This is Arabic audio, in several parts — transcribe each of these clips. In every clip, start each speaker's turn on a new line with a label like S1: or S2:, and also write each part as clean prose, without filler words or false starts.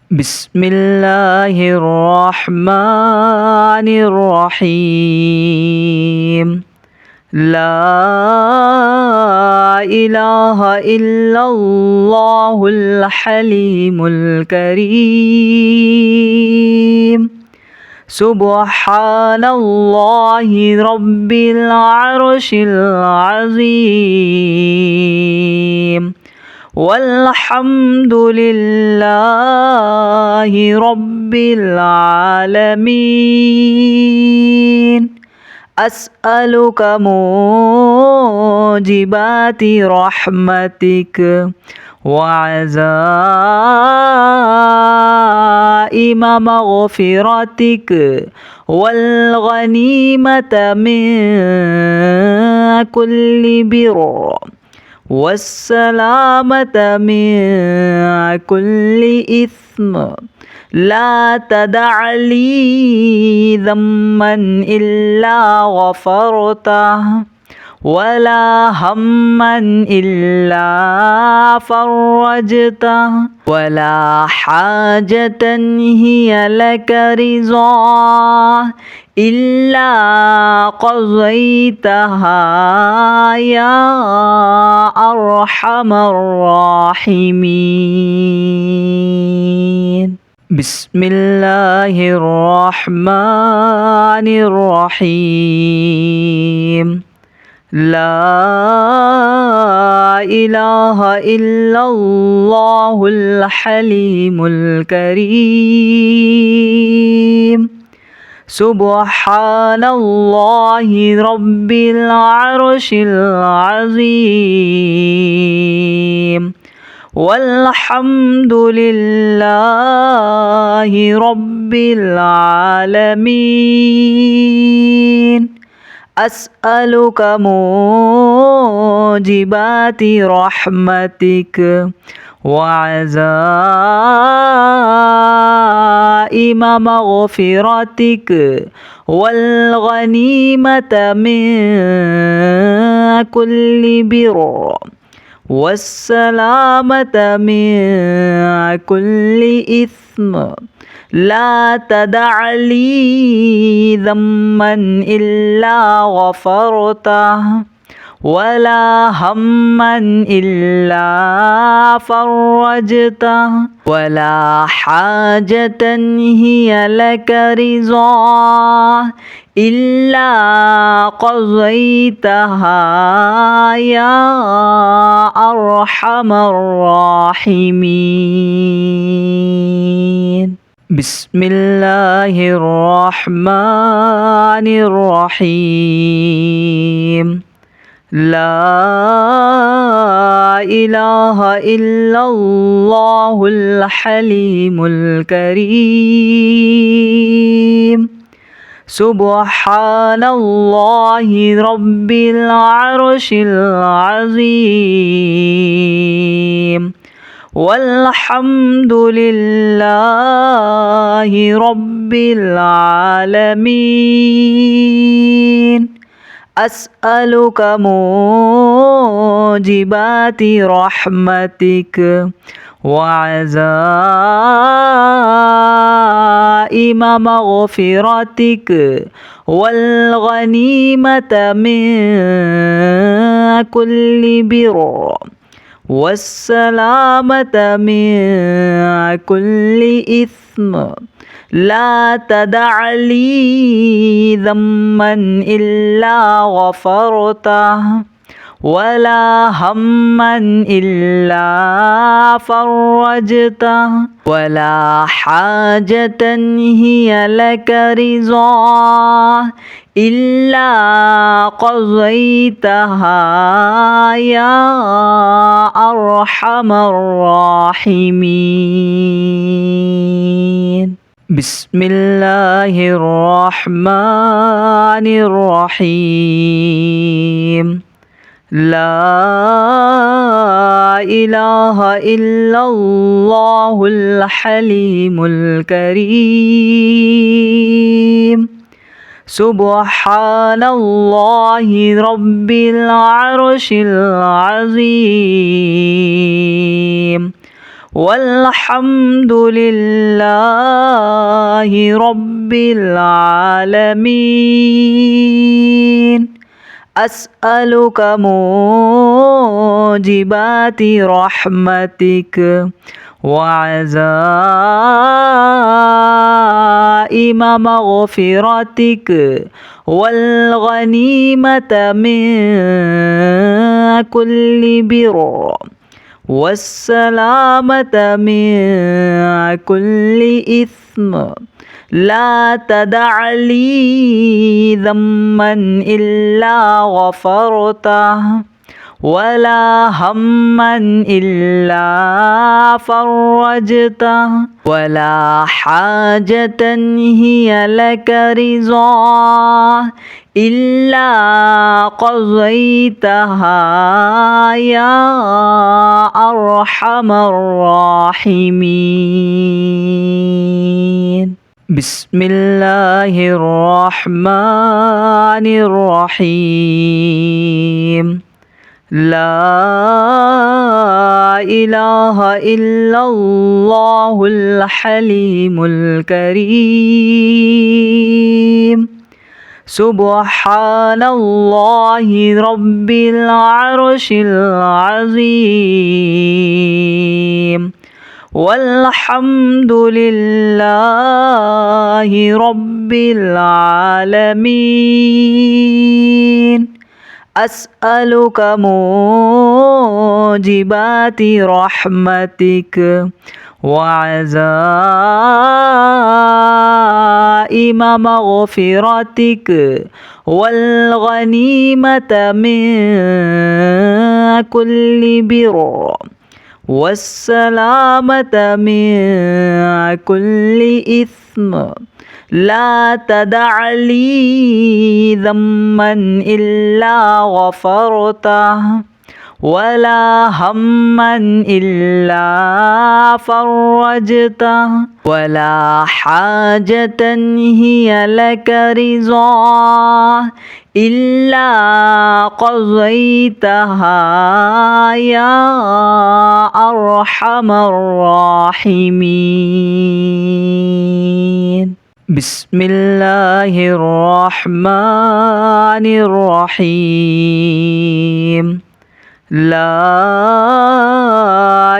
S1: بسم الله الرحمن الرحيم. لا إله إلا الله الحليم الكريم. سبحان الله رب العرش العظيم. والحمد لله رب العالمين. أسألك موجبات رحمتك وعزائم مغفرتك والغنيمة من كل بر والسلامة من كل إثم. لا تدع لي ذنبا إلا غفرته ولا هما إلا فرجته ولا حاجة هي لك رضا إلا قضيتها يا أرحم الراحمين. بسم الله الرحمن الرحيم. لا إله إلا الله الحليم الكريم. سبحان الله رب العرش العظيم. والحمد لله رب العالمين. أسألك موجبات رحمتك وعزائم مغفرتك والغنيمة من كل بر والسلامة من كل إثم. لا تدع لي ذنبا إلا غفرته ولا هما إلا فرجته ولا حاجة هي لك رضا إلا قضيتها يا أرحم الراحمين. بسم الله الرحمن الرحيم. لا إله إلا الله الحليم الكريم. سبحان الله رب العرش العظيم. والحمد لله رب العالمين. أسألك موجبات رحمتك وعزائم مغفرتك والغنيمة من كل بر والسلامة من كل إثم. لا تدع لي ذنبا إلا غفرته ولا هما إلا فرجته ولا حاجة هي لك رضا إلا قضيتها يا أرحم الراحمين. بسم الله الرحمن الرحيم. لا إله إلا الله الحليم الكريم. سبحان الله رب العرش العظيم. والحمد لله رب العالمين. أسألك موجبات رحمتك وعزائم مغفرتك والغنيمة من كل بر والسلامة من كل إثم. لا تدع لي ذنبا إلا غفرته ولا هما إلا فرجته ولا حاجة هي لك رضا إلا قضيتها يا أرحم الراحمين. بسم الله الرحمن الرحيم. لا إله إلا الله الحليم الكريم. سبحان الله رب العرش العظيم. والحمد لله رب العالمين. أسألك موجبات رحمتك وعزائم مغفرتك والغنيمة من كل بر والسلامة من كل إثم. لا تدع لي ذنبا إلا غفرته ولا هما إلا فرجته ولا حاجة هي لك رضا إلا قضيتها يا أرحم الراحمين. بسم الله الرحمن الرحيم. لا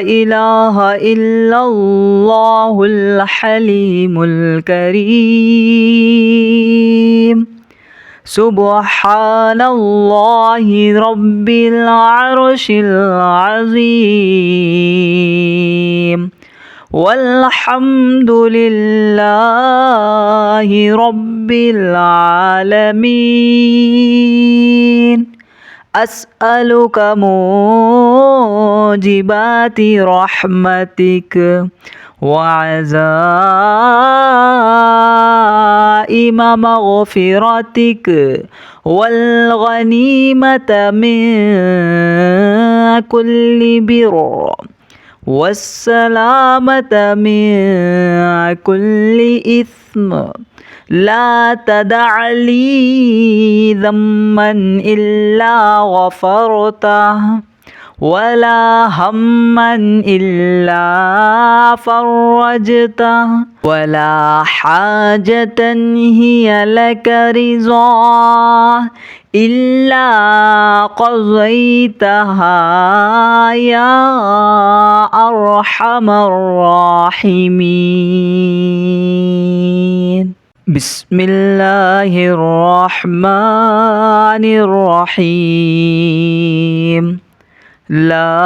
S1: إله إلا الله الحليم الكريم. سبحان الله رب العرش العظيم. والحمد لله رب العالمين. أسألك موجبات رحمتك وعزائم مغفرتك والغنيمة من كل بر والسلامة من كل إثم. لا تدع لي ذنبا إلا غفرته ولا هما إلا فرجته ولا حاجة هي لك رضا إلا قضيتها يا أرحم الراحمين. بسم الله الرحمن الرحيم. لا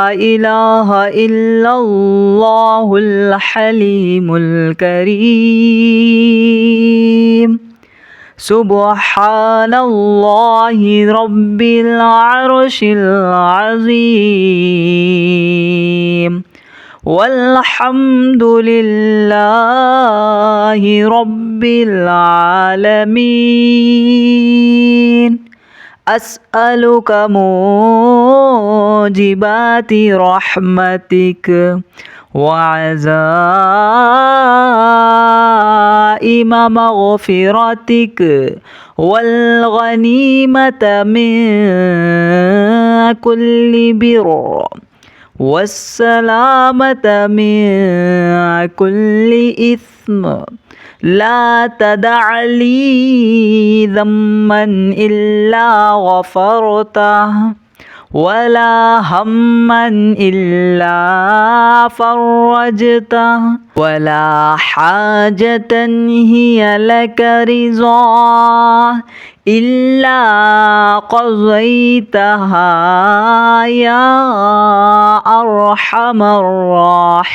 S1: إله إلا الله الحليم الكريم. سبحان الله رب العرش العظيم. والحمد لله رب العالمين. أسألك موجبات رحمتك وعزائم مغفرتك والغنيمة من كل بر والسلامة من كل إثم لا تدع لي ذنبا إلا غفرته ولا هما إلا فرجته ولا حاجة هي لك رضا إلا قضيتها يا أرحم الراحمين.